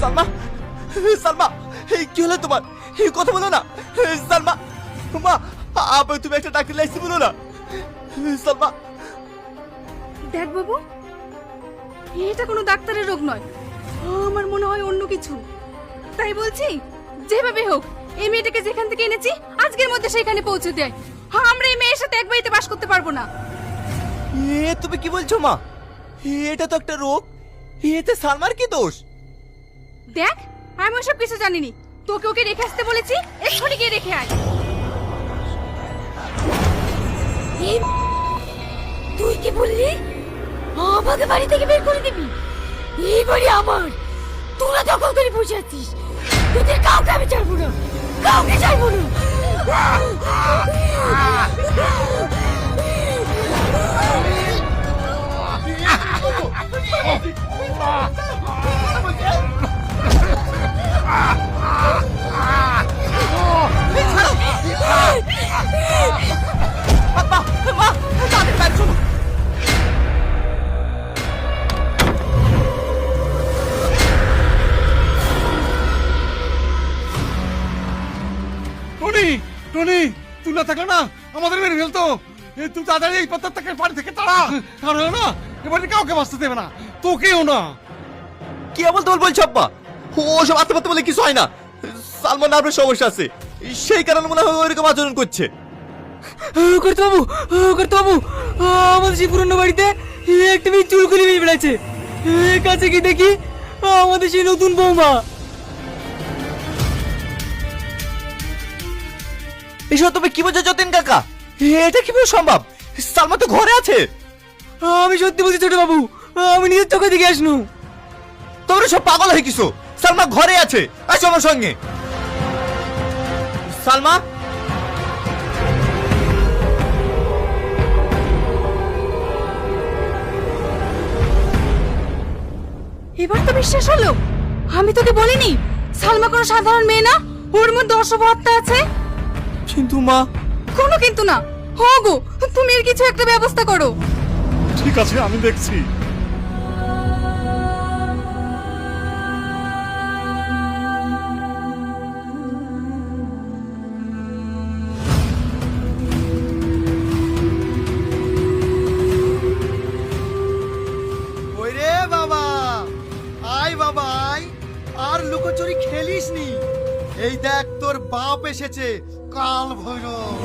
সালমা, সালমা, কি হলো তোমার? কথা বলো না সালমা। মা, আবার তুমি একটা ডাক্তার লাইছি বলো না সালমা। দেখ বাবু, এটা কোনো ডাক্তারের রোগ নয়, আমার মনে হয় অন্য কিছু। তাই বলছি, যেভাবে হোক এই মেয়েটাকে যেখান থেকে এনেছি আজকের মধ্যে সেইখানে পৌঁছে দেয়। আমরা এই মেয়ের সাথে এক বাড়িতে বাস করতে পারবো না। তুমি কি বলছো মা? এটা তো একটা রোগ, এতে সালমার কি দোষ? দেখ, আমি ওসব কিছু জানিনি, তোকে ওকে রেখে আসতে বলেছি, এক্ষুনি গিয়ে রেখে আয়। তুই কি বললি? আমাকে বাড়ি থেকে বের করে দিবি? এই বাড়ি আমার, তোরা দখল করে বসে আছিস। তোদের কাউকে আমি ছাড়বো না, কাউকে ছাড়বো না। মা, তাদের ব্যাগ শোনো। টনি, টনি, তুই না থাকলে না আমাদের মেরে ফেলতো। তুই তাড়াতাড়ি এই পাত্তাকে বাড়ি থেকে তাড়া, কারণ না এবারে কাউকে বাঁচতে দেবে না, তোকেও না। কি বলতে বলছো আব্বা? ওসব আত্মহত্যা বলে কিছু হয় না। সালমান নার্ভের সমস্যা আছে, সেই কারণে মনে হয় ওইরকম আচরণ করছে। করতে বাবু, করতে বাবু, আমাদের সেই পুরনো বাড়িতে একটা মেয়ে চুলকুলি মেয়ে বেড়াচ্ছে। কাছে কি দেখি আমাদের সেই নতুন বৌমা। এসব তুমি কি বলছো যতীন কাকা? এটা কিভাবে সম্ভব? সালমা তো ঘরে আছে। আমি সত্যি বলছি ছোট বাবু, আমি নিজের চোখে দেখে আসনু। তোমরা সব পাগল হয়ে গেছো। সালমা ঘরে আছে, আসো আমার সঙ্গে। সালমা, এবার তো বিশ্বাস হলো। আমি তোকে বলিনি সালমা কোনো সাধারণ মেয়ে না, ওর মধ্যে অশুভ আত্মা আছে। কিন্তু মা। কোনো কিন্তু না, হো গো, তুমি এর কিছু একটা ব্যবস্থা করো। ঠিক আছে, আমি দেখছি। ওরে বাবা, আয় বাবা আয়, আর লুকোচুরি খেলিস নি। এই দেখ তোর বাপ এসেছে, কাল ভৈরব।